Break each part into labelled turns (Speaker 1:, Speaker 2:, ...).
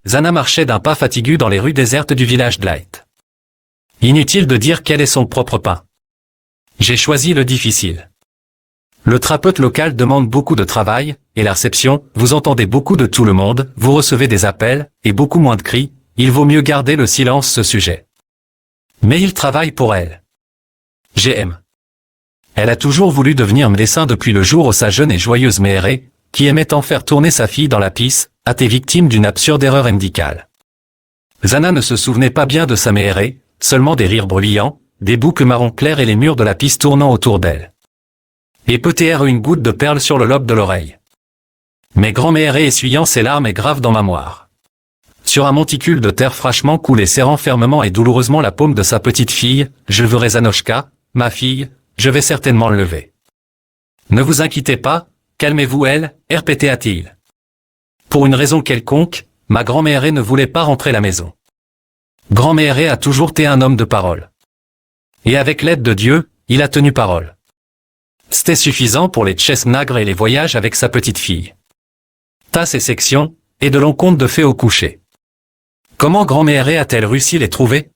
Speaker 1: Zana marchait d'un pas fatigué dans les rues désertes du village de Light. Inutile de dire quel est son propre pain. J'ai choisi le difficile. Le thérapeute local demande beaucoup de travail, et la réception, vous entendez beaucoup de tout le monde, vous recevez des appels, et beaucoup moins de cris, il vaut mieux garder le silence ce sujet. Mais il travaille pour elle. J'aime. Elle a toujours voulu devenir médecin depuis le jour où sa jeune et joyeuse mère, qui aimait en faire tourner sa fille dans la pisse, a été victime d'une absurde erreur médicale. Zana ne se souvenait pas bien de sa mère, seulement des rires bruyants, des boucles marron clair et les murs de la pisse tournant autour d'elle. Et peut-être une goutte de perle sur le lobe de l'oreille. Mais grand-mère essuyant ses larmes est grave dans ma moire. Sur un monticule de terre fraîchement coulé serrant fermement et douloureusement la paume de sa petite fille, je verrai Zanochka, ma fille, je vais certainement le lever. Ne vous inquiétez pas, calmez-vous elle, répéta-t-il. Pour une raison quelconque, ma grand-mère ne voulait pas rentrer à la maison. Grand-mère a toujours été un homme de parole. Et avec l'aide de Dieu, il a tenu parole. C'était suffisant pour les chess-nagres et les voyages avec sa petite fille. Tas et sections, et de longs contes de fées au coucher. Comment grand-mère a-t-elle réussi à les trouver?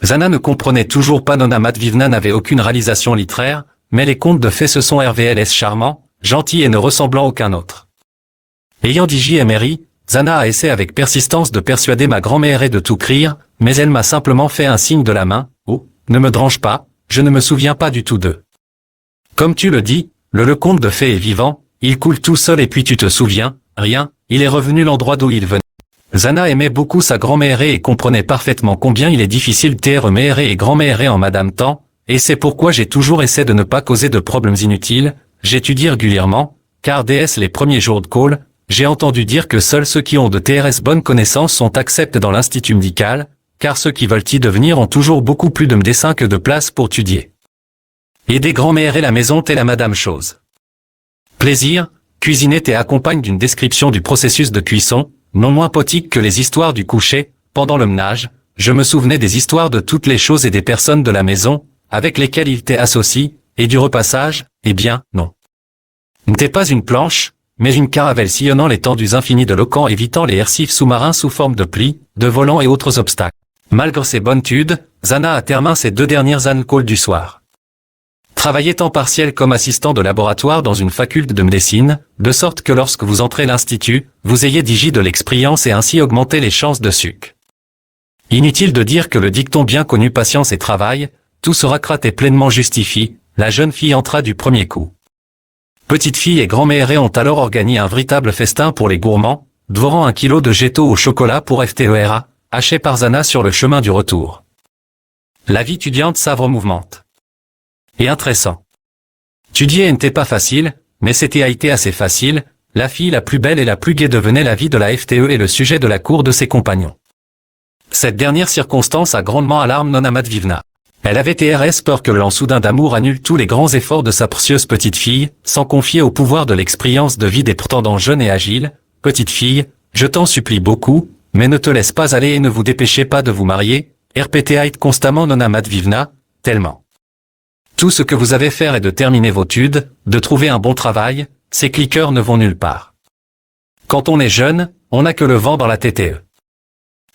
Speaker 1: Zana ne comprenait toujours pas. Nona Matvivna n'avait aucune réalisation littéraire, mais les contes de fées se sont RVLS charmants, gentils et ne ressemblant aucun autre. Ayant dit JMRI, Zana a essayé avec persistance de persuader ma grand-mère de tout crier, mais elle m'a simplement fait un signe de la main, oh, ne me dérange pas, je ne me souviens pas du tout d'eux. Comme tu le dis, le conte de fées est vivant, il coule tout seul et puis tu te souviens, rien, il est revenu l'endroit d'où il venait. Zana aimait beaucoup sa grand-mère et comprenait parfaitement combien il est difficile d'être mère et grand-mère en madame temps, et c'est pourquoi j'ai toujours essayé de ne pas causer de problèmes inutiles, j'étudie régulièrement, car DS les premiers jours de call, j'ai entendu dire que seuls ceux qui ont de TRS bonnes connaissances sont acceptés dans l'institut médical, car ceux qui veulent y devenir ont toujours beaucoup plus de médecins que de places pour étudier. Et des grands-mères et la maison t'es la madame chose. Plaisir, cuisiner et accompagne d'une description du processus de cuisson, non moins potique que les histoires du coucher, pendant le ménage, je me souvenais des histoires de toutes les choses et des personnes de la maison, avec lesquelles il était associé, et du repassage, eh bien, non. N'était pas une planche, mais une caravelle sillonnant l'étendue infinie de l'océan évitant les récifs sous-marins sous forme de plis, de volants et autres obstacles. Malgré ses bonnes études, Zana a terminé ses 2 dernières années call du soir. Travaillait temps partiel comme assistant de laboratoire dans une faculté de médecine, de sorte que lorsque vous entrez à l'institut, vous ayez de l'expérience et ainsi augmenter les chances de sucre. Inutile de dire que le dicton bien connu patience et travail, tout sera craté pleinement justifié, la jeune fille entra du premier coup. Petite fille et grand-mère ont alors organisé un véritable festin pour les gourmands, dévorant 1 kilo de gâteau au chocolat pour FTERA, haché par Zana sur le chemin du retour. La vie étudiante savre mouvemente. Et intéressant. Étudier n'était pas facile, mais c'était été assez facile, la fille la plus belle et la plus gaie devenait la vie de la FTE et le sujet de la cour de ses compagnons. Cette dernière circonstance a grandement alarmé Nona Matvivna. Elle avait TRS peur que le lent soudain d'amour annule tous les grands efforts de sa précieuse petite fille, sans confier au pouvoir de l'expérience de vie des prétendants jeunes et agiles. Petite fille, je t'en supplie beaucoup, mais ne te laisse pas aller et ne vous dépêchez pas de vous marier, répétait constamment Nona Matvivna, tellement. Tout ce que vous avez à faire est de terminer vos études, de trouver un bon travail, ces cliqueurs ne vont nulle part. Quand on est jeune, on n'a que le vent dans la TTE.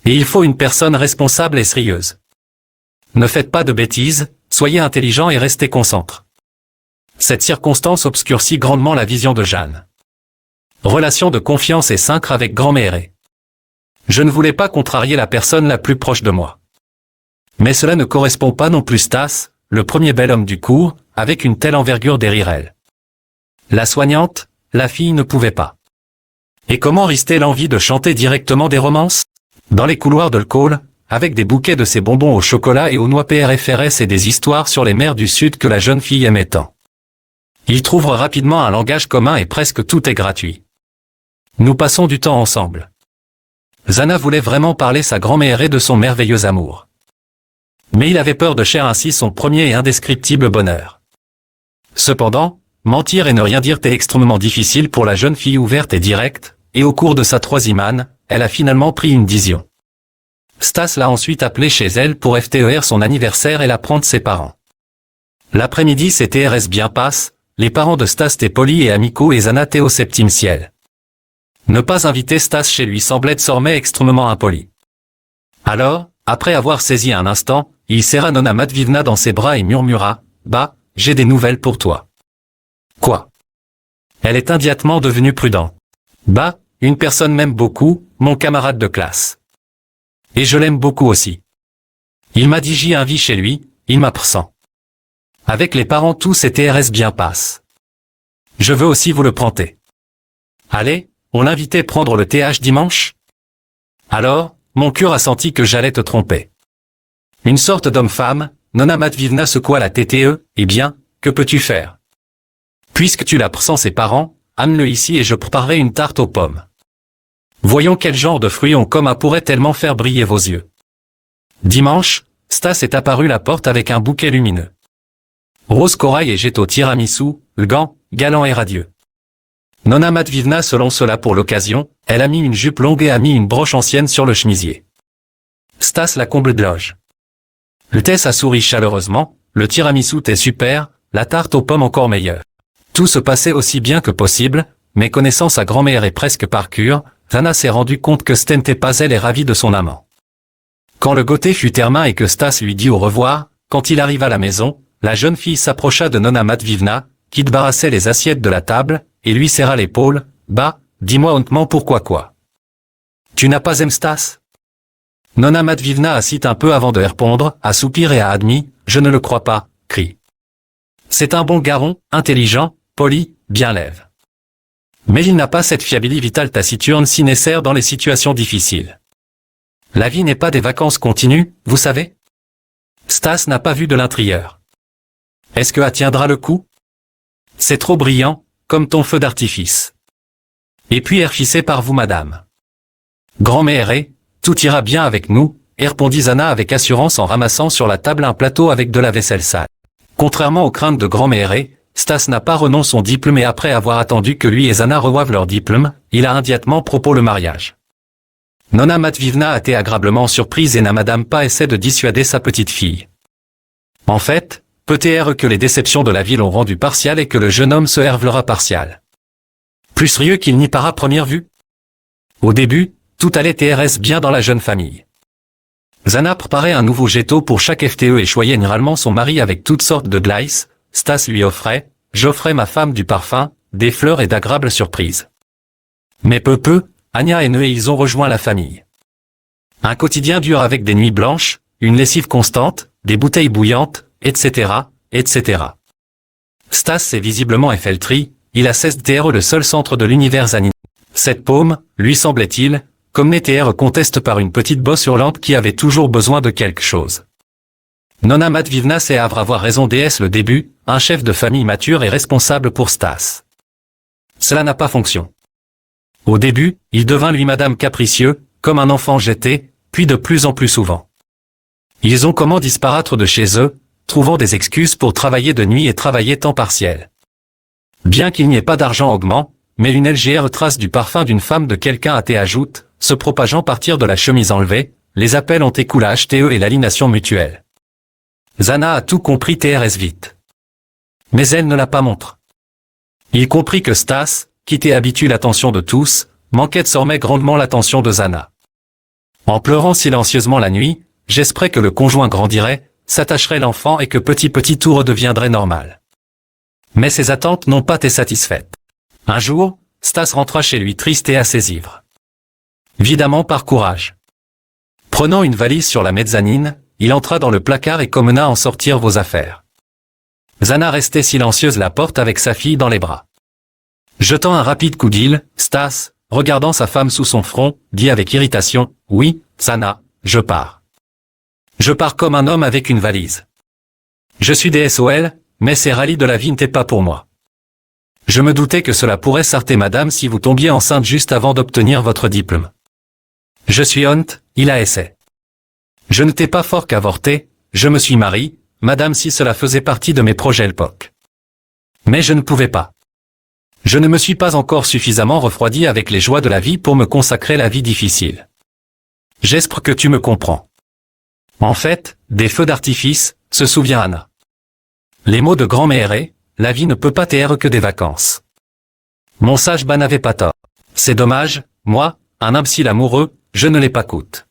Speaker 1: Et il faut une personne responsable et sérieuse. Ne faites pas de bêtises, soyez intelligent et restez concentré. Cette circonstance obscurcit grandement la vision de Jeanne. Relation de confiance et sincère avec grand-mère. Je ne voulais pas contrarier la personne la plus proche de moi. Mais cela ne correspond pas non plus Stas, le premier bel homme du cours, avec une telle envergure derrière elle. La soignante, la fille ne pouvait pas. Et comment restait l'envie de chanter directement des romances? Dans les couloirs de l'école, avec des bouquets de ces bonbons au chocolat et aux noix PRFRS et des histoires sur les mers du Sud que la jeune fille aimait tant. Ils trouvent rapidement un langage commun et presque tout est gratuit. Nous passons du temps ensemble. Zana voulait vraiment parler sa grand-mère et de son merveilleux amour. Mais il avait peur de cher ainsi son premier et indescriptible bonheur. Cependant, mentir et ne rien dire était extrêmement difficile pour la jeune fille ouverte et directe, et au cours de sa 3e année, elle a finalement pris une décision. Stas l'a ensuite appelée chez elle pour FTER son anniversaire et l'apprendre ses parents. L'après-midi c'était RS bien passe, les parents de Stas étaient polis et amicaux et Zana était au 7e ciel. Ne pas inviter Stas chez lui semblait désormais extrêmement impoli. Alors, après avoir saisi un instant, il serra Nona Matvivna dans ses bras et murmura « Bah, j'ai des nouvelles pour toi. » Quoi? Elle est immédiatement devenue prudente. « Bah, une personne m'aime beaucoup, mon camarade de classe. Et je l'aime beaucoup aussi. Il m'a dit j'y invite chez lui, il m'a pressent. Avec les parents tout reste bien passe. Je veux aussi vous le prêter. Allez, on l'invitait prendre le TH dimanche? Alors, mon cœur a senti que j'allais te tromper. Une sorte d'homme-femme, Nona Matvivna secoua la tête eh bien, que peux-tu faire? Puisque tu l'as pressent ses parents, amène-le ici et je préparerai une tarte aux pommes. Voyons quel genre de fruits on comme pourrait tellement faire briller vos yeux. Dimanche, Stas est apparu à la porte avec un bouquet lumineux. Rose corail et jet au tiramisu, gant, galant et radieux. Nona Matvivna selon cela pour l'occasion, elle a mis une jupe longue et a mis une broche ancienne sur le chemisier. Stas la comble de loge. Le Tess a souri chaleureusement, le tiramisu était super, la tarte aux pommes encore meilleure. Tout se passait aussi bien que possible, mais connaissant sa grand-mère et presque par cure, Zana s'est rendu compte que Sten n'était pas elle et ravie de son amant. Quand le goûter fut terminé et que Stas lui dit au revoir, quand il arriva à la maison, la jeune fille s'approcha de Nona Matvivna, qui débarrassait les assiettes de la table, et lui serra l'épaule. « Bah, dis-moi honnêtement pourquoi quoi. Tu n'as pas aimé Stas ?» Nona Matvivna assit un peu avant de répondre, a soupiré et a admis, « Je ne le crois pas, crie. C'est un bon garçon, intelligent, poli, bien lève. Mais il n'a pas cette fiabilité vitale taciturne si nécessaire dans les situations difficiles. La vie n'est pas des vacances continues, vous savez. Stas n'a pas vu de l'intérieur. Est-ce que tiendra le coup? C'est trop brillant, comme ton feu d'artifice. Et puis erfissé par vous madame. Grand-mère tout ira bien avec nous, répondit Zana avec assurance en ramassant sur la table un plateau avec de la vaisselle sale. Contrairement aux craintes de grand-mère Stas n'a pas renoncé son diplôme et après avoir attendu que lui et Zana revoivent leur diplôme, il a immédiatement proposé le mariage. Nona Matvivna a été agréablement surprise et n'a madame pas essayé de dissuader sa petite fille. En fait, peut-être que les déceptions de la vie l'ont rendu partial et que le jeune homme se révélera partial. Plus sérieux qu'il n'y paraît à première vue. Au début, tout allait TRS bien dans la jeune famille. Zana préparait un nouveau gâteau pour chaque FTE et choyait généralement son mari avec toutes sortes de glaces. Stas lui offrait, j'offrais ma femme du parfum, des fleurs et d'agréables surprises. Mais peu, Anya et Noé ils ont rejoint la famille. Un quotidien dur avec des nuits blanches, une lessive constante, des bouteilles bouillantes, etc., etc. Stas s'est visiblement fait le tri, il a cessé d'être le seul centre de l'univers Zanine. Cette paume, lui semblait-il, comme n'était conteste par une petite bosse hurlante qui avait toujours besoin de quelque chose. Nona Matvivna sait avoir raison dès le début, un chef de famille mature et responsable pour Stas. Cela n'a pas fonctionné. Au début, il devint lui madame capricieux, comme un enfant jeté, puis de plus en plus souvent. Ils ont comment disparaître de chez eux, trouvant des excuses pour travailler de nuit et travailler temps partiel. Bien qu'il n'y ait pas d'argent augment, mais une légère trace du parfum d'une femme de quelqu'un a été ajoute, se propageant partir de la chemise enlevée, les appels ont écoulé à HTE et l'aliénation mutuelle. Zana a tout compris TRS vite. Mais elle ne l'a pas montré. Il comprit que Stas, qui était habitué l'attention de tous, manquait désormais grandement l'attention de Zana. En pleurant silencieusement la nuit, j'espérais que le conjoint grandirait, s'attacherait l'enfant et que petit tout redeviendrait normal. Mais ses attentes n'ont pas été satisfaites. Un jour, Stas rentra chez lui triste et assez ivre. Évidemment par courage. Prenant une valise sur la mezzanine, il entra dans le placard et commena à en sortir vos affaires. Zana restait silencieuse la porte avec sa fille dans les bras. Jetant un rapide coup d'île, Stas, regardant sa femme sous son front, dit avec irritation, « Oui, Zana, je pars. Je pars comme un homme avec une valise. Je suis DSOL, mais ces rallyes de la vie n'étaient pas pour moi. Je me doutais que cela pourrait s'arrêter madame si vous tombiez enceinte juste avant d'obtenir votre diplôme. Je suis honte, il a essayé. Je n'étais pas fort qu'avorter, je me suis marié, madame si cela faisait partie de mes projets à l'époque. Mais je ne pouvais pas. Je ne me suis pas encore suffisamment refroidi avec les joies de la vie pour me consacrer à la vie difficile. J'espère que tu me comprends. En fait, des feux d'artifice, se souvient Anna. Les mots de grand-mère la vie ne peut pas être que des vacances. Mon sage n'avait pas tort. C'est dommage, moi, un imbécile amoureux, je ne l'ai pas coûte.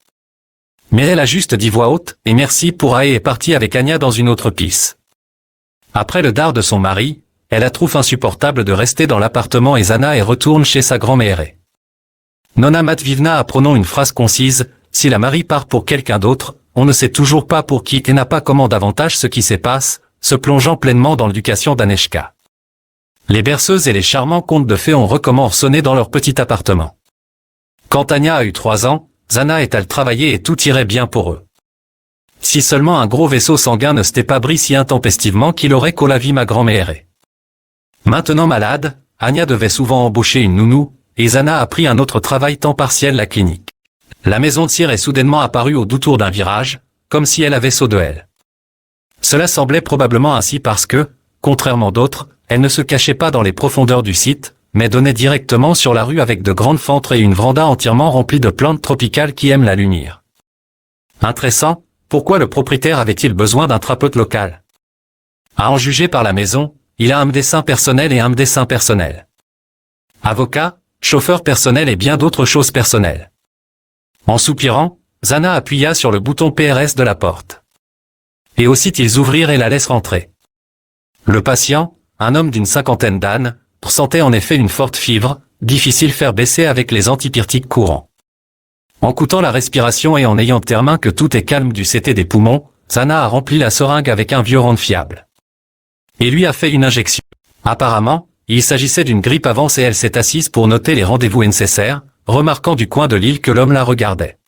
Speaker 1: Mais elle a juste dit voix haute, et merci pour et est partie avec Anya dans une autre pièce. Après le dard de son mari, elle a trouvé insupportable de rester dans l'appartement et Zana et retourne chez sa grand-mère. Nona Matvivna apprenant une phrase concise, si la Marie part pour quelqu'un d'autre, on ne sait toujours pas pour qui et n'a pas comment davantage ce qui se passe, se plongeant pleinement dans l'éducation d'Aneshka. Les berceuses et les charmants contes de fées ont recommencé dans leur petit appartement. Quand Anya a eu 3 ans, Zana est allée travailler et tout irait bien pour eux. Si seulement un gros vaisseau sanguin ne s'était pas brisé si intempestivement qu'il aurait collé la vie ma grand-mère. Maintenant malade, Anya devait souvent embaucher une nounou, et Zana a pris un autre travail temps partiel la clinique. La maison de cire est soudainement apparue au détour d'un virage, comme si elle avait saut de elle. Cela semblait probablement ainsi parce que, contrairement d'autres, elle ne se cachait pas dans les profondeurs du site, mais donnait directement sur la rue avec de grandes fenêtres et une véranda entièrement remplie de plantes tropicales qui aiment la lumière. Intéressant, pourquoi le propriétaire avait-il besoin d'un thérapeute local? À en juger par la maison, il a un médecin personnel et un médecin personnel. Avocat, chauffeur personnel et bien d'autres choses personnelles. En soupirant, Zana appuya sur le bouton PRS de la porte. Et aussitôt ils ouvrirent et la laissent rentrer. Le patient, un homme d'une 50aine d'années, ressentait en effet une forte fièvre, difficile faire baisser avec les antipyrétiques courants. En coûtant la respiration et en ayant terminé que tout est calme du CT des poumons, Zana a rempli la seringue avec un vieux rond fiable. Et lui a fait une injection. Apparemment, il s'agissait d'une grippe avance et elle s'est assise pour noter les rendez-vous nécessaires, remarquant du coin de l'île que l'homme la regardait.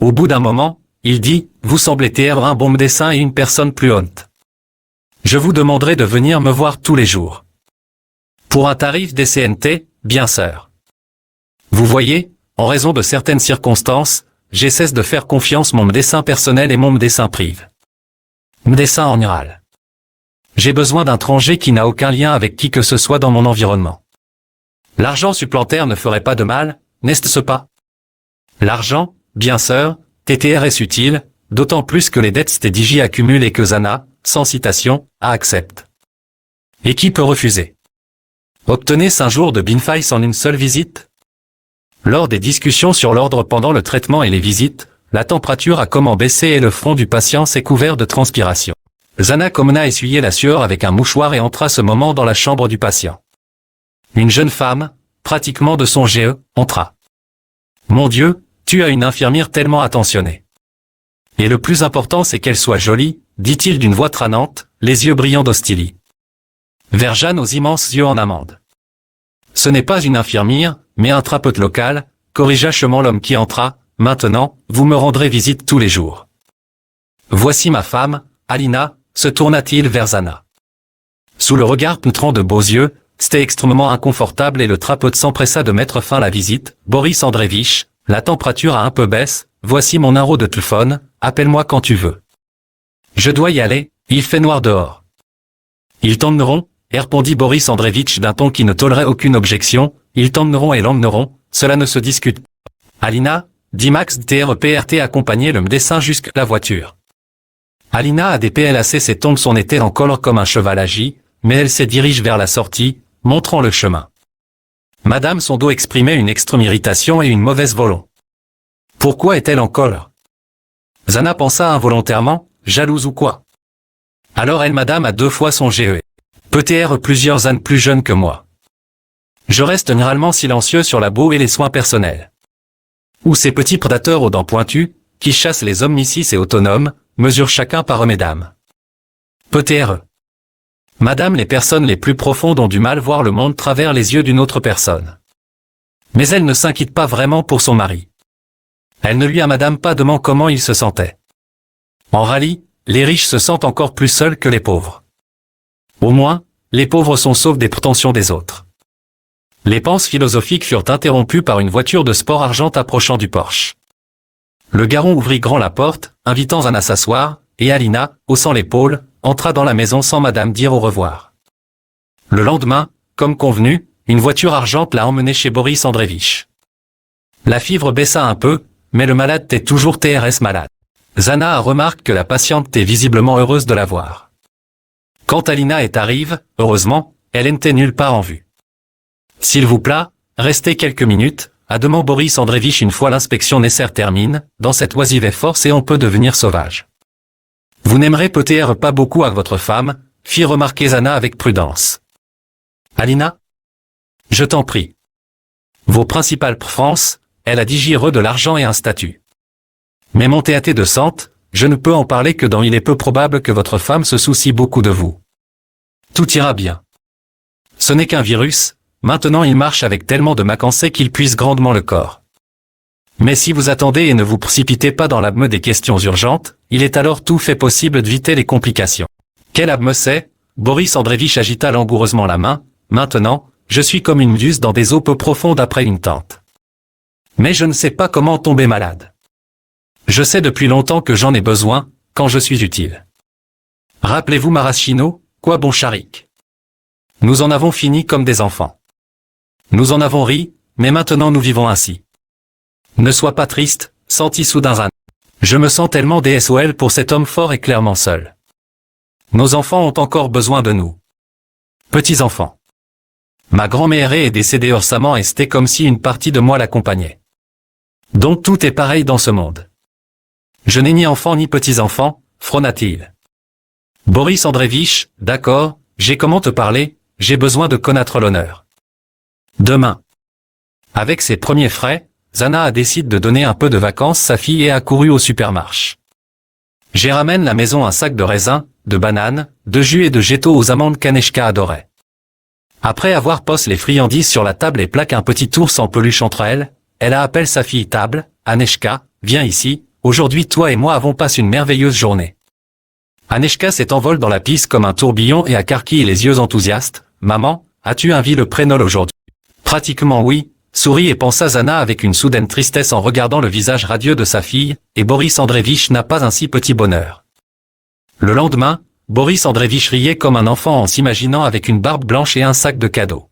Speaker 1: Au bout d'un moment, il dit, vous semblez être un bon médecin et une personne plus honte. Je vous demanderai de venir me voir tous les jours. Pour un tarif des CNT, bien sûr. Vous voyez, en raison de certaines circonstances, j'essaie de faire confiance mon médecin personnel et mon médecin privé. Médecin en général. J'ai besoin d'un étranger qui n'a aucun lien avec qui que ce soit dans mon environnement. L'argent supplémentaire ne ferait pas de mal, n'est-ce pas? L'argent, bien sûr, TTR est utile, d'autant plus que les dettes STDJ accumulent et que Zana, sans citation, accepte. Et qui peut refuser? Obtenez 5 jours de Binfice en une seule visite? Lors des discussions sur l'ordre pendant le traitement et les visites, la température a comment baissé et le front du patient s'est couvert de transpiration. Zana Komna essuyait la sueur avec un mouchoir et entra ce moment dans la chambre du patient. Une jeune femme, pratiquement de son GE, entra. Mon Dieu, tu as une infirmière tellement attentionnée. Et le plus important c'est qu'elle soit jolie, dit-il d'une voix tranante, les yeux brillants d'Hostili. Vers Jeanne aux immenses yeux en amande. Ce n'est pas une infirmière, mais un thérapeute local, corrigea chement l'homme qui entra, maintenant, vous me rendrez visite tous les jours. Voici ma femme, Alina, se tourna-t-il vers Zana. Sous le regard pénétrant de beaux yeux, c'était extrêmement inconfortable et le thérapeute s'empressa de mettre fin à la visite. Boris Andreevitch, la température a un peu baisse, voici mon numéro de téléphone, appelle-moi quand tu veux. Je dois y aller, il fait noir dehors. Ils t'emmeneront, répondit Boris Andreevitch d'un ton qui ne tolérait aucune objection, ils t'emmeneront et l'emmeneront, cela ne se discute pas. Alina, dit Max TRPRT accompagner le médecin jusqu'à la voiture. Alina a des PLAC ses tombes son été en colère comme un cheval agi, mais elle se dirige vers la sortie, montrant le chemin. Madame son dos exprimait une extrême irritation et une mauvaise volonté. Pourquoi est-elle en colère? Zana pensa involontairement, jalouse ou quoi? Alors elle madame a 2 fois son GE. Peut-être plusieurs années plus jeune que moi. Je reste généralement silencieux sur la boue et les soins personnels. Ou ces petits prédateurs aux dents pointues, qui chassent les omniscients et autonomes, mesurent chacun par eux mesdames. Peut-être. Madame les personnes les plus profondes ont du mal voir le monde travers les yeux d'une autre personne. Mais elle ne s'inquiète pas vraiment pour son mari. Elle ne lui a madame pas demandé comment il se sentait. En rallye, les riches se sentent encore plus seuls que les pauvres. Au moins, les pauvres sont saufs des prétentions des autres. Les pensées philosophiques furent interrompues par une voiture de sport argent approchant du porche. Le garçon ouvrit grand la porte, invitant Zana à s'asseoir, et Alina, haussant l'épaule, entra dans la maison sans madame dire au revoir. Le lendemain, comme convenu, une voiture argente l'a emmené chez Boris Andreevitch. La fièvre baissa un peu, mais le malade était toujours TRS malade. Zana remarque que la patiente était visiblement heureuse de la voir. Quand Alina arrive, heureusement, elle n'était nulle part en vue. S'il vous plaît, restez quelques minutes, a demandé Boris Andreevitch une fois l'inspection nécessaire termine, dans cette oisive force et on peut devenir sauvage. Vous n'aimerez peut-être pas beaucoup avec votre femme, fit remarquer Zana avec prudence. Alina? Je t'en prie. Vos principales préférences, elle a digéré de l'argent et un statut. Mais mon théâtre de sente, je ne peux en parler que dans il est peu probable que votre femme se soucie beaucoup de vous. Tout ira bien. Ce n'est qu'un virus, maintenant il marche avec tellement de macancé qu'il puise grandement le corps. Mais si vous attendez et ne vous précipitez pas dans l'abme des questions urgentes, il est alors tout fait possible d'éviter les complications. Quel abme c'est? Boris Andreevitch agita langoureusement la main. Maintenant, je suis comme une méduse dans des eaux peu profondes après une tente. Mais je ne sais pas comment tomber malade. Je sais depuis longtemps que j'en ai besoin, quand je suis utile. Rappelez-vous Maraschino, quoi bon Charik. Nous en avons fini comme des enfants. Nous en avons ri, mais maintenant nous vivons ainsi. Ne sois pas triste, sentit soudain Zana. Je me sens tellement DSOL pour cet homme fort et clairement seul. Nos enfants ont encore besoin de nous. Petits-enfants. Ma grand-mère est décédée récemment et c'était comme si une partie de moi l'accompagnait. Donc tout est pareil dans ce monde. Je n'ai ni enfant ni petits-enfants, frôna-t-il. Boris Andreevitch, d'accord, j'ai comment te parler, j'ai besoin de connaître l'honneur. Demain. Avec ses premiers frais, Zana a décidé de donner un peu de vacances sa fille et a couru au supermarché. J'ai ramène la maison un sac de raisins, de bananes, de jus et de gâteaux aux amandes qu'Aneshka adorait. Après avoir posé les friandises sur la table et plaque un petit ours en peluche entre elles, elle a appelé sa fille table, Aneshka, viens ici, aujourd'hui toi et moi avons passé une merveilleuse journée. Aneshka s'est envolée dans la piste comme un tourbillon et a carquillé les yeux enthousiastes. Maman, as-tu envie le prénol aujourd'hui? Pratiquement oui, sourit et pensa Zana avec une soudaine tristesse en regardant le visage radieux de sa fille, et Boris Andreevitch n'a pas un si petit bonheur. Le lendemain, Boris Andreevitch riait comme un enfant en s'imaginant avec une barbe blanche et un sac de cadeaux.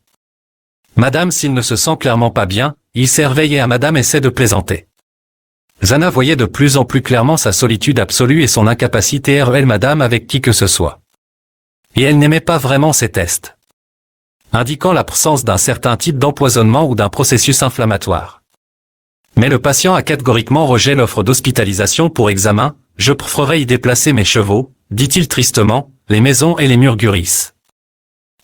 Speaker 1: Madame s'il ne se sent clairement pas bien, il s'éveille et à madame essaie de plaisanter. Zana voyait de plus en plus clairement sa solitude absolue et son incapacité à elle madame avec qui que ce soit. Et elle n'aimait pas vraiment ces tests, indiquant l'absence d'un certain type d'empoisonnement ou d'un processus inflammatoire. Mais le patient a catégoriquement rejeté l'offre d'hospitalisation pour examen. Je préférerais y déplacer mes chevaux, dit-il tristement, les maisons et les murs gurissent.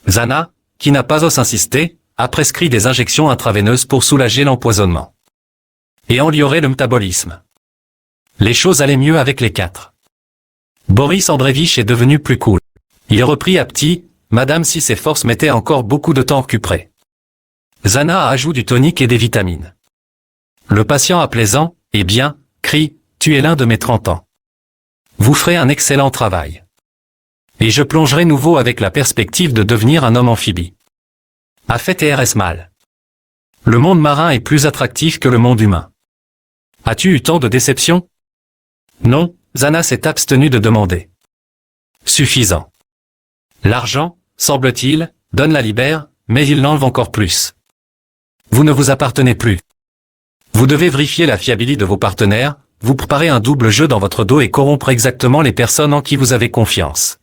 Speaker 1: Zana, qui n'a pas osé insister, a prescrit des injections intraveineuses pour soulager l'empoisonnement. Et améliorer le métabolisme. Les choses allaient mieux avec les quatre. Boris Andreevitch est devenu plus cool. Il reprit à petit, madame si ses forces mettaient encore beaucoup de temps à récupérer. Zana a ajouté du tonique et des vitamines. Le patient à plaisant, eh bien, crie, tu es l'un de mes 30 ans. Vous ferez un excellent travail. Et je plongerai nouveau avec la perspective de devenir un homme amphibie. A fait TRS mal. Le monde marin est plus attractif que le monde humain. As-tu eu tant de déceptions? Non, Zana s'est abstenue de demander. Suffisant. L'argent, semble-t-il, donne la libère, mais il l'enlève encore plus. Vous ne vous appartenez plus. Vous devez vérifier la fiabilité de vos partenaires, vous préparez un double jeu dans votre dos et corrompre exactement les personnes en qui vous avez confiance.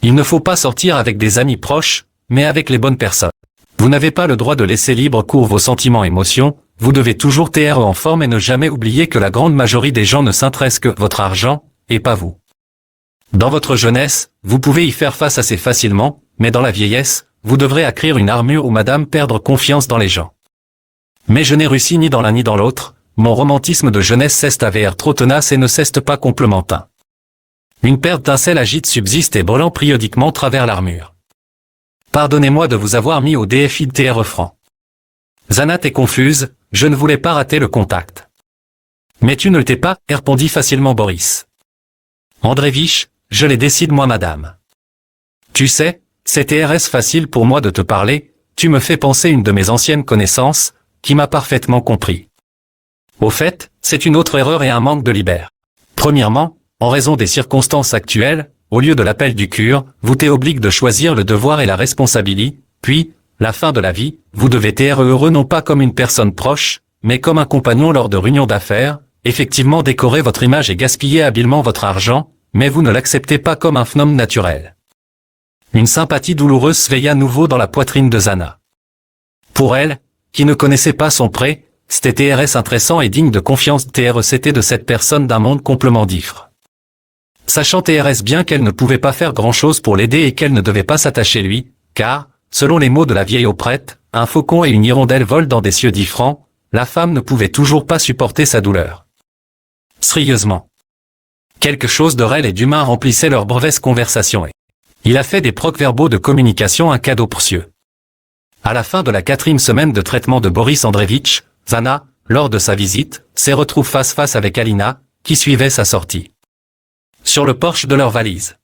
Speaker 1: Il ne faut pas sortir avec des amis proches, mais avec les bonnes personnes. Vous n'avez pas le droit de laisser libre cours vos sentiments et émotions, vous devez toujours être en forme et ne jamais oublier que la grande majorité des gens ne s'intéressent que votre argent, et pas vous. Dans votre jeunesse, vous pouvez y faire face assez facilement, mais dans la vieillesse, vous devrez acquérir une armure ou madame perdre confiance dans les gens. Mais je n'ai réussi ni dans l'un ni dans l'autre, mon romantisme de jeunesse cesse AVR trop tenace et ne cesse pas complémentin. Une perte d'un sel agite subsiste et brûlant périodiquement travers l'armure. Pardonnez-moi de vous avoir mis au défi de TR franc. Zana est confuse, je ne voulais pas rater le contact. Mais tu ne l'étais pas, répondit facilement Boris. Andreevitch, je les décide moi madame. Tu sais, c'était RS facile pour moi de te parler, tu me fais penser une de mes anciennes connaissances, qui m'a parfaitement compris. Au fait, c'est une autre erreur et un manque de libère. Premièrement, en raison des circonstances actuelles, au lieu de l'appel du cure, vous t'oblige de choisir le devoir et la responsabilité, puis, la fin de la vie, vous devez être heureux non pas comme une personne proche, mais comme un compagnon lors de réunions d'affaires, effectivement décorer votre image et gaspiller habilement votre argent, mais vous ne l'acceptez pas comme un phénomène naturel. Une sympathie douloureuse se veilla à nouveau dans la poitrine de Zana. Pour elle, qui ne connaissait pas son prêt, c'était TRS intéressant et digne de confiance. TRCT de cette personne d'un monde complètement différent. Sachant TRS bien qu'elle ne pouvait pas faire grand-chose pour l'aider et qu'elle ne devait pas s'attacher lui, car, selon les mots de la vieille auprette, un faucon et une hirondelle volent dans des cieux différents, la femme ne pouvait toujours pas supporter sa douleur. Sérieusement. Quelque chose de réel et d'humain remplissait leur mauvaise conversation et il a fait des procs-verbaux de communication un cadeau précieux. À la fin de la 4e semaine de traitement de Boris Andreevitch, Zana, lors de sa visite, s'est retrouvée face-face avec Alina, qui suivait sa sortie. Sur le porche de leur valise.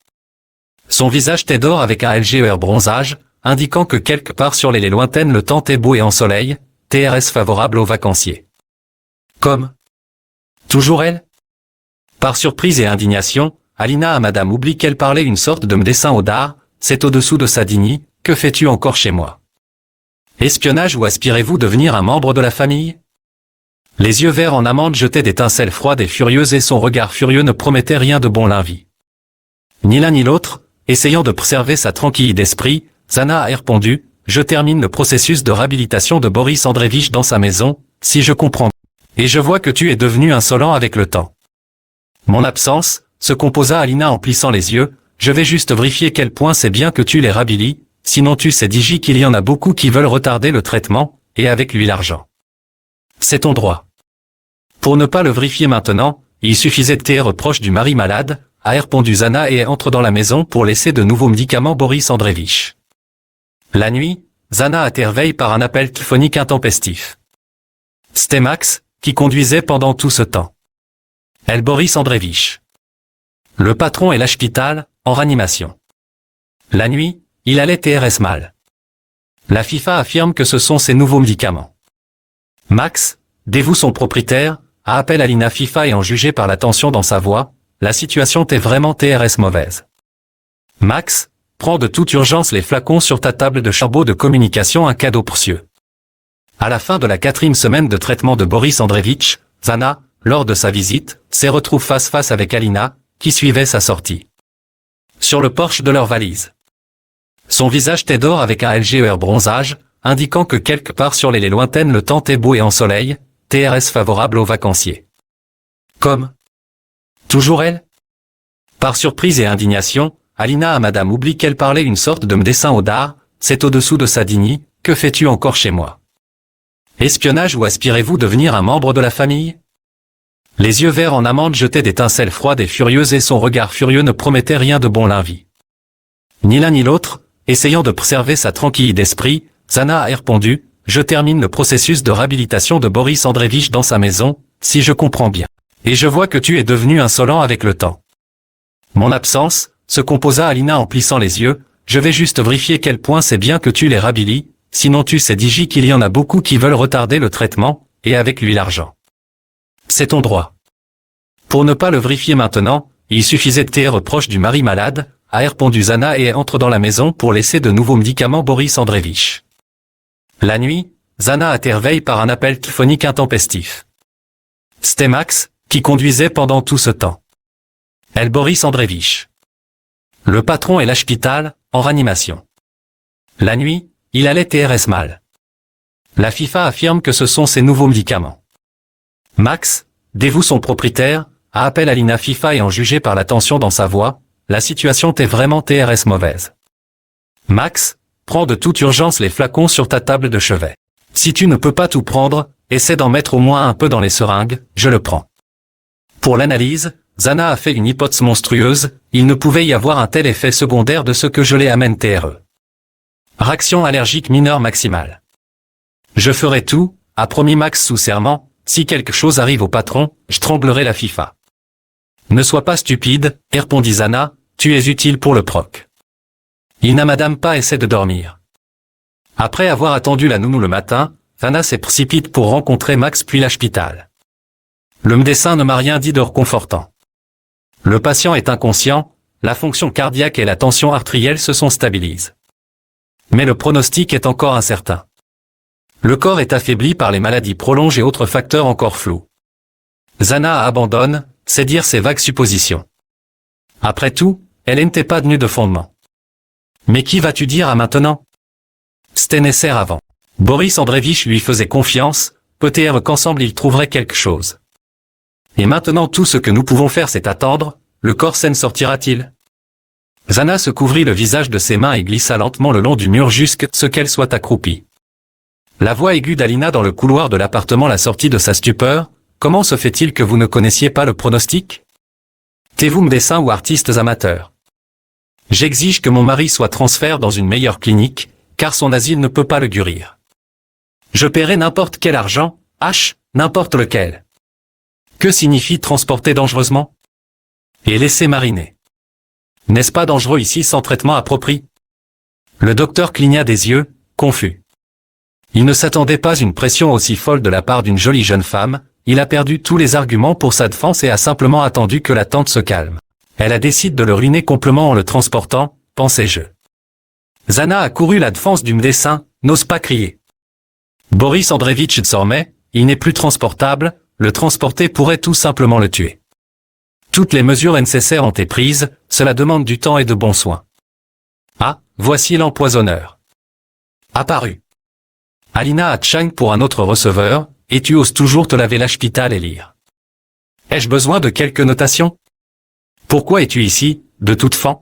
Speaker 1: Son visage était d'or avec un légère bronzage, indiquant que quelque part sur les lointaines le temps est beau et ensoleillé, TRS favorable aux vacanciers. Comme toujours elle. Par surprise et indignation, Alina à madame oublie qu'elle parlait une sorte de dessin au dard, c'est au-dessous de sa dignité, que fais-tu encore chez moi? Espionnage ou aspirez-vous devenir un membre de la famille? Les yeux verts en amande jetaient d'étincelles froides et furieuses et son regard furieux ne promettait rien de bon l'invit. Ni l'un ni l'autre, essayant de préserver sa tranquillité d'esprit, Zana a répondu, je termine le processus de réhabilitation de Boris Andreevitch dans sa maison, si je comprends. Et je vois que tu es devenu insolent avec le temps. Mon absence, se composa Alina en plissant les yeux, je vais juste vérifier quel point c'est bien que tu les réhabilites, sinon tu sais Digi qu'il y en a beaucoup qui veulent retarder le traitement, et avec lui l'argent. C'est ton droit. Pour ne pas le vérifier maintenant, il suffisait de tes reproches du mari malade, a répondu Zana et entre dans la maison pour laisser de nouveaux médicaments Boris Andreevitch. La nuit, Zana a été réveillée par un appel téléphonique intempestif. C'était Max, qui conduisait pendant tout ce temps. Elle Boris Andreevitch. Le patron est l'hôpital, en réanimation. La nuit, il allait TRS mal. La FIFA affirme que ce sont ses nouveaux médicaments. Max, dévoue son propriétaire, a appelé Alina FIFA et en jugé par la tension dans sa voix, la situation est vraiment TRS mauvaise. Max, prends de toute urgence les flacons sur ta table de charbon de communication un cadeau précieux. À la fin de la 4e semaine de traitement de Boris Andreevitch, Zana, lors de sa visite, s'est retrouvée face-face avec Alina, qui suivait sa sortie. Sur le porche de leur valise. Son visage était d'or avec un légère bronzage, indiquant que quelque part sur les lointaines le temps est beau et ensoleillé, TRS favorable aux vacanciers. Comme toujours elle. Par surprise et indignation, Alina à madame oublie qu'elle parlait une sorte de dessin au dard, c'est au-dessous de sa dignité, que fais-tu encore chez moi? Espionnage ou aspirez-vous devenir un membre de la famille? Les yeux verts en amande jetaient d'étincelles froides et furieuses et son regard furieux ne promettait rien de bon l'invit. Ni l'un ni l'autre, essayant de préserver sa tranquillité d'esprit, Zana a répondu, je termine le processus de réhabilitation de Boris Andreevitch dans sa maison, si je comprends bien. Et je vois que tu es devenu insolent avec le temps. Mon absence, se composa Alina en plissant les yeux, je vais juste vérifier quel point c'est bien que tu les réhabilites, sinon tu sais Digi qu'il y en a beaucoup qui veulent retarder le traitement, et avec lui l'argent. C'est ton droit. Pour ne pas le vérifier maintenant, il suffisait de tes reproches du mari malade, a répondu Zana et entre dans la maison pour laisser de nouveaux médicaments Boris Andreevitch. La nuit, Zana a été réveillée par un appel téléphonique intempestif. C'était Max, qui conduisait pendant tout ce temps. Elle Boris Andreevitch. Le patron est l'hôpital, en réanimation. La nuit, il allait TRS mal. La FIFA affirme que ce sont ses nouveaux médicaments. Max, dévoue son propriétaire, a appelé Alina FIFA et en jugé par la tension dans sa voix, la situation est vraiment TRS mauvaise. Max, prends de toute urgence les flacons sur ta table de chevet. Si tu ne peux pas tout prendre, essaie d'en mettre au moins un peu dans les seringues, je le prends. Pour l'analyse, Zana a fait une hypothèse monstrueuse, il ne pouvait y avoir un tel effet secondaire de ce que je l'ai amène TRE. Réaction allergique mineure maximale. Je ferai tout, a promis Max sous serment, si quelque chose arrive au patron, je tremblerai la FIFA. Ne sois pas stupide, répondit Zana, tu es utile pour le proc. Il n'a madame pas essayé de dormir. Après avoir attendu la nounou le matin, Zana s'est précipite pour rencontrer Max puis l'hôpital. Le médecin ne m'a rien dit de réconfortant. Le patient est inconscient, la fonction cardiaque et la tension artérielle se sont stabilisées. Mais le pronostic est encore incertain. Le corps est affaibli par les maladies prolongées et autres facteurs encore flous. Zana abandonne, c'est dire ses vagues suppositions. Après tout, elle n'était pas tenue de fondement. Mais qui vas-tu dire à maintenant? C'était nécessaire avant. Boris Andreevitch lui faisait confiance, peut-être qu'ensemble ils trouveraient quelque chose. Et maintenant tout ce que nous pouvons faire c'est attendre, le corps sain sortira-t-il? Zana se couvrit le visage de ses mains et glissa lentement le long du mur jusqu'à ce qu'elle soit accroupie. La voix aiguë d'Alina dans le couloir de l'appartement la sortit de sa stupeur. Comment se fait-il que vous ne connaissiez pas le pronostic? T'es-vous médecin ou artistes amateurs? J'exige que mon mari soit transféré dans une meilleure clinique, car son asile ne peut pas le guérir. Je paierai n'importe quel argent, n'importe lequel. Que signifie transporter dangereusement? Et laisser mariner. N'est-ce pas dangereux ici sans traitement approprié? Le docteur cligna des yeux, confus. Il ne s'attendait pas à une pression aussi folle de la part d'une jolie jeune femme, il a perdu tous les arguments pour sa défense et a simplement attendu que la tante se calme. Elle a décidé de le ruiner complètement en le transportant, pensais-je. Zana a couru la défense du médecin, n'ose pas crier. Boris Andreevitch dormait, il n'est plus transportable, le transporter pourrait tout simplement le tuer. Toutes les mesures nécessaires ont été prises, cela demande du temps et de bons soins. Ah, voici l'empoisonneur. Apparu. Alina a Chang pour un autre receveur, et tu oses toujours te laver l'hôpital et lire. Ai-je besoin de quelques notations? Pourquoi es-tu ici, de toute fin?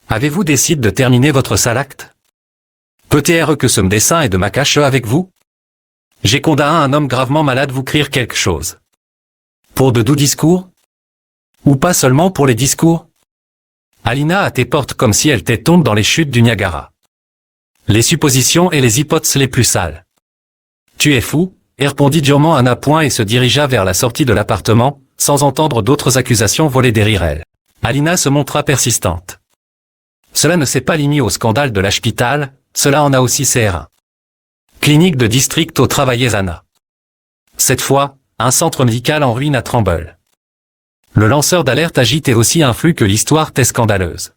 Speaker 1: Avez-vous décidé de terminer votre sale acte? Peut-être que ce médecin est de ma cache avec vous? J'ai condamné un homme gravement malade vous crier quelque chose. Pour de doux discours? Ou pas seulement pour les discours? Alina a tes portes comme si elle était tombée dans les chutes du Niagara. Les suppositions et les hypothèses les plus sales. Tu es fou, répondit durement Anna Point et se dirigea vers la sortie de l'appartement, sans entendre d'autres accusations voler derrière elle. Alina se montra persistante. Cela ne s'est pas limité au scandale de l'hôpital, cela en a aussi CR1. Clinique de district où travaillait Anna. Cette fois, un centre médical en ruine à Trumbull. Le lanceur d'alerte agite et aussi influe que l'histoire est scandaleuse.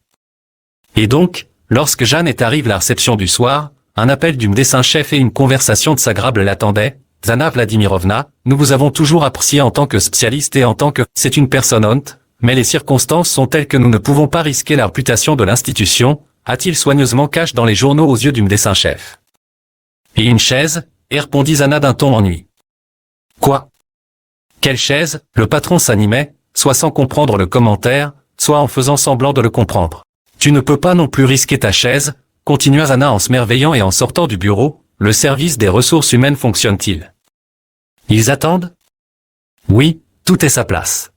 Speaker 1: Et donc, lorsque Jeanne est arrivée à la réception du soir, un appel du médecin-chef et une conversation de s'agréable l'attendaient. Zana Vladimirovna, nous vous avons toujours apprécié en tant que spécialiste et en tant que c'est une personne honte, mais les circonstances sont telles que nous ne pouvons pas risquer la réputation de l'institution, a-t-il soigneusement caché dans les journaux aux yeux du médecin-chef. Et une chaise, répondit Zana d'un ton ennui. Quoi? Quelle chaise? Le patron s'animait, soit sans comprendre le commentaire, soit en faisant semblant de le comprendre. Tu ne peux pas non plus risquer ta chaise, continua Zana en se merveillant et en sortant du bureau. Le service des ressources humaines fonctionne-t-il? Ils attendent? Oui, tout est sa place.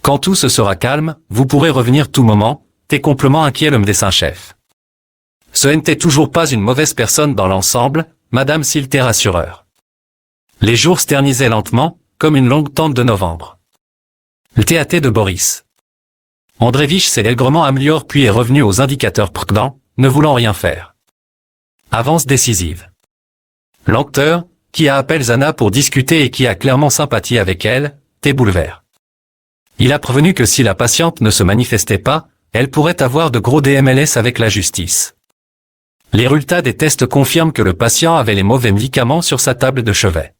Speaker 1: Quand tout se sera calme, vous pourrez revenir tout moment, t'es complètement inquiet le médecin-chef. Ce n'était toujours pas une mauvaise personne dans l'ensemble, Madame Silter rassureur. Les jours se ternisaient lentement, comme une longue tente de novembre. Le TAT de Boris. Andreevitch s'est allègrement amélioré puis est revenu aux indicateurs prudents, ne voulant rien faire. Avance décisive. L'acteur, qui a appelé Zana pour discuter et qui a clairement sympathie avec elle, t'est bouleversé. Il a prévenu que si la patiente ne se manifestait pas, elle pourrait avoir de gros DMLS avec la justice. Les résultats des tests confirment que le patient avait les mauvais médicaments sur sa table de chevet.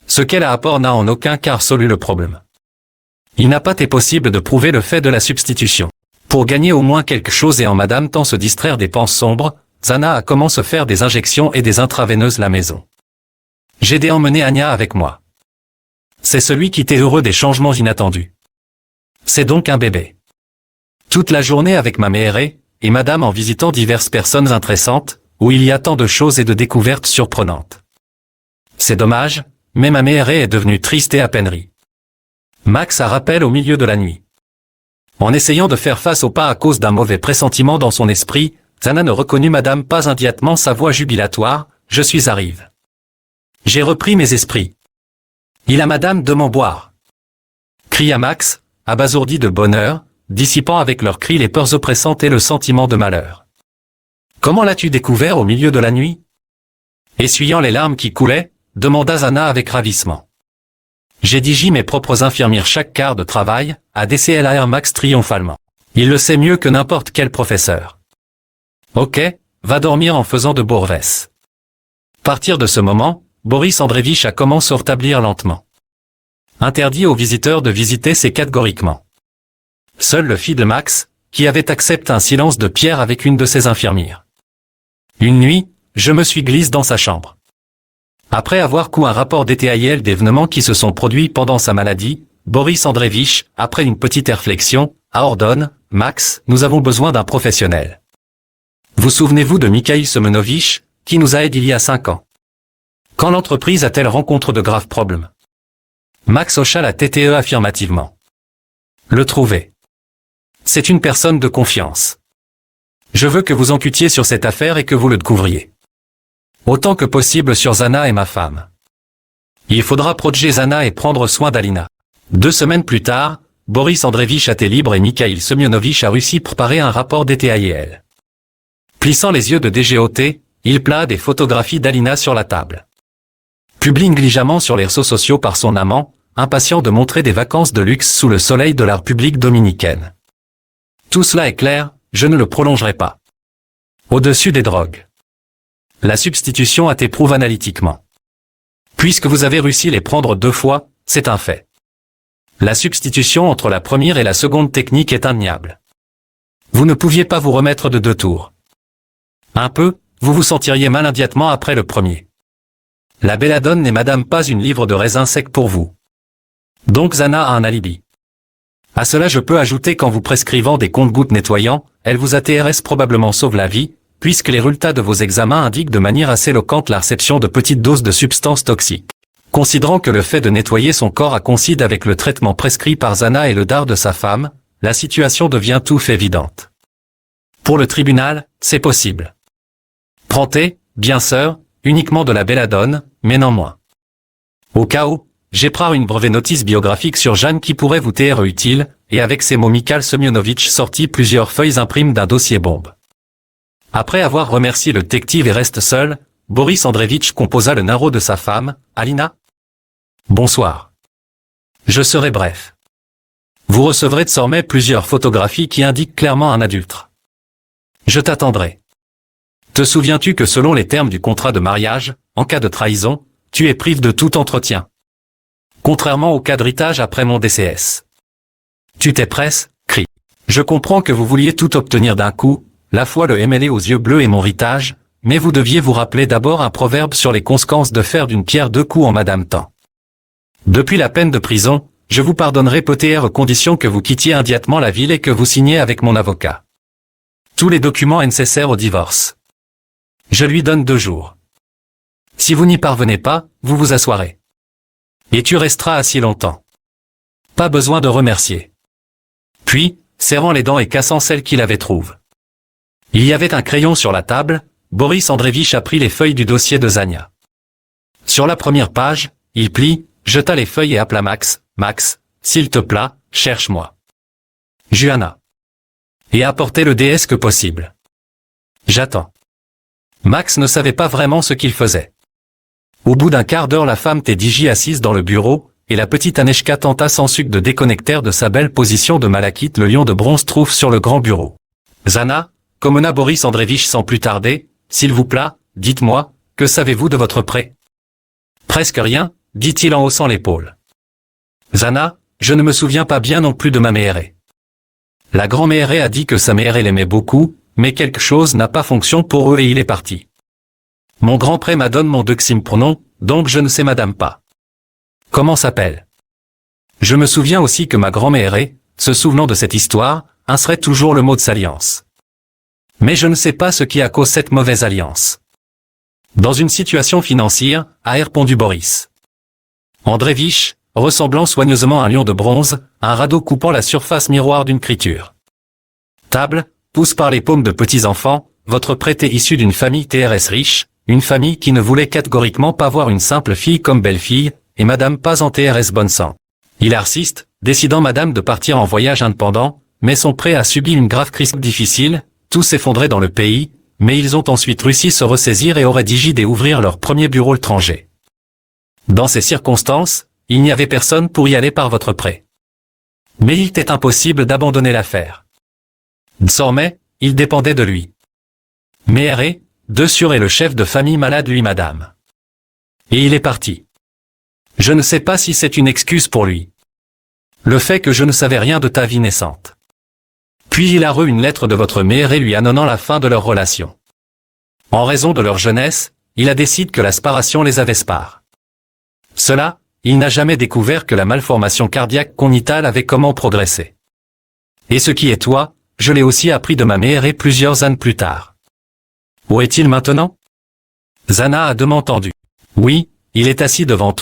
Speaker 1: Ce qu'elle a apporté n'a en aucun cas résolu le problème. Il n'a pas été possible de prouver le fait de la substitution. Pour gagner au moins quelque chose et en madame tant se distraire des pensées sombres, Zana a commencé à faire des injections et des intraveineuses la maison. J'ai emmené Anya avec moi. C'est celui qui était heureux des changements inattendus. C'est donc un bébé. Toute la journée avec ma mère et madame en visitant diverses personnes intéressantes, où il y a tant de choses et de découvertes surprenantes. C'est dommage, mais ma mère est devenue triste et apainerie. Max a rappel au milieu de la nuit. En essayant de faire face au pas à cause d'un mauvais pressentiment dans son esprit, Zana ne reconnut madame pas immédiatement sa voix jubilatoire, je suis arrive. J'ai repris mes esprits. Il a madame de m'en boire. Cria Max, abasourdi de bonheur, dissipant avec leurs cris les peurs oppressantes et le sentiment de malheur. Comment l'as-tu découvert au milieu de la nuit? Essuyant les larmes qui coulaient, demanda Zana avec ravissement. J'ai digé mes propres infirmières chaque quart de travail, a DCLAR Max triomphalement. Il le sait mieux que n'importe quel professeur. Ok, va dormir en faisant de bourvesses. Partir de ce moment, Boris Andreevitch a commencé à rétablir lentement. Interdit aux visiteurs de visiter c'est catégoriquement. Seul le fils de Max, qui avait accepté un silence de pierre avec une de ses infirmières. Une nuit, je me suis glissé dans sa chambre. Après avoir coupé un rapport détaillé d'événements qui se sont produits pendant sa maladie, Boris Andreevitch, après une petite réflexion, a ordonné, Max, nous avons besoin d'un professionnel. Vous souvenez-vous de Mikhail Semyonovitch, qui nous a aidés il y a 5 ans? Quand l'entreprise a-t-elle rencontré de graves problèmes? Max hocha la tête affirmativement. Le trouver. C'est une personne de confiance. Je veux que vous enquêtiez sur cette affaire et que vous le découvriez. Autant que possible sur Zana et ma femme. Il faudra protéger Zana et prendre soin d'Alina. 2 semaines plus tard, Boris Andreevitch a été libre et Mikhail Semyonovitch a réussi à préparer un rapport détaillé. Plissant les yeux de DGOT, il pla des photographies d'Alina sur la table. Publié négligemment sur les réseaux sociaux par son amant, impatient de montrer des vacances de luxe sous le soleil de la République dominicaine. Tout cela est clair, je ne le prolongerai pas. Au-dessus des drogues. La substitution a été prouvée analytiquement. Puisque vous avez réussi à les prendre 2 fois, c'est un fait. La substitution entre la première et la seconde technique est indéniable. Vous ne pouviez pas vous remettre de 2 tours. Un peu, vous vous sentiriez mal immédiatement après le premier. La belladone n'est madame pas une livre de raisin sec pour vous. Donc Zana a un alibi. À cela je peux ajouter qu'en vous prescrivant des comptes-gouttes nettoyants, elle vous ATRS probablement sauve la vie, puisque les résultats de vos examens indiquent de manière assez éloquente la réception de petites doses de substances toxiques. Considérant que le fait de nettoyer son corps a coïncide avec le traitement prescrit par Zana et le dard de sa femme, la situation devient tout fait évidente. Pour le tribunal, c'est possible. Prentez, bien sûr, uniquement de la belladone, mais non moins. Au cas où, j'ai pris une brève notice biographique sur Jeanne qui pourrait vous être utile, et avec ces mots Mikhail Semyonovitch sortit plusieurs feuilles imprimes d'un dossier bombe. Après avoir remercié le détective et reste seul, Boris Andreevitch composa le numéro de sa femme, Alina. Bonsoir. Je serai bref. Vous recevrez désormais plusieurs photographies qui indiquent clairement un adulte. Je t'attendrai. Te souviens-tu que selon les termes du contrat de mariage, en cas de trahison, tu es privé de tout entretien? Contrairement au cas d'héritage après mon DCS. Tu t'es presse, crie. Je comprends que vous vouliez tout obtenir d'un coup, la fois le MLA aux yeux bleus et mon héritage, mais vous deviez vous rappeler d'abord un proverbe sur les conséquences de faire d'une pierre 2 coups en madame temps. Depuis la peine de prison, je vous pardonnerai peut-être à condition que vous quittiez immédiatement la ville et que vous signiez avec mon avocat tous les documents nécessaires au divorce. Je lui donne 2 jours. Si vous n'y parvenez pas, vous vous assoirez. Et tu resteras assis longtemps. Pas besoin de remercier. Puis, serrant les dents et cassant celles qu'il avait trouvées. Il y avait un crayon sur la table, Boris Andreevitch a pris les feuilles du dossier de Zania. Sur la première page, il plie, jeta les feuilles et appela Max, Max, s'il te plaît, cherche-moi. Juana. Et apportez le DS que possible. J'attends. Max ne savait pas vraiment ce qu'il faisait. Au bout d'un quart d'heure la femme t'est assise dans le bureau, et la petite Aneshka tenta sans sucre de déconnecter de sa belle position de malachite le lion de bronze trouve sur le grand bureau. Zana, commanda Boris Andreevitch sans plus tarder, s'il vous plaît, dites-moi, que savez-vous de votre prêt? Presque rien, dit-il en haussant l'épaule. Zana, je ne me souviens pas bien non plus de ma mère. La grand-mère a dit que sa mère l'aimait beaucoup, mais quelque chose n'a pas fonctionné pour eux et il est parti. Mon grand-père m'a donné mon deuxième pronom, donc je ne sais madame pas. Comment s'appelle? Je me souviens aussi que ma grand-mère, se souvenant de cette histoire, insérait toujours le mot de s'alliance. Mais je ne sais pas ce qui a causé cette mauvaise alliance. Dans une situation financière, a répondu Boris Andreevitch, ressemblant soigneusement à un lion de bronze, un radeau coupant la surface miroir d'une criture. Table, pousse par les paumes de petits enfants, votre prêt est issu d'une famille TRS riche, une famille qui ne voulait catégoriquement pas voir une simple fille comme belle-fille, et madame pas en TRS bonne sang. Il insiste, décidant madame de partir en voyage indépendant, mais son prêt a subi une grave crise difficile, tout s'effondrait dans le pays, mais ils ont ensuite réussi à se ressaisir et auraient décidé d'ouvrir leur premier bureau étranger. Dans ces circonstances, il n'y avait personne pour y aller par votre prêt. Mais il était impossible d'abandonner l'affaire. Désormais, il dépendait de lui. Mais R.E., de sûr est le chef de famille malade lui madame. Et il est parti. Je ne sais pas si c'est une excuse pour lui. Le fait que je ne savais rien de ta vie naissante. Puis il a reçu une lettre de votre mère et lui annonçant la fin de leur relation. En raison de leur jeunesse, il décide que l'aspiration les avespare. Cela, il n'a jamais découvert que la malformation cardiaque congénitale avait comment progresser. Et ce qui est toi, je l'ai aussi appris de ma mère et plusieurs années plus tard. Où est-il maintenant? Zana a demandé. Oui, il est assis devant toi.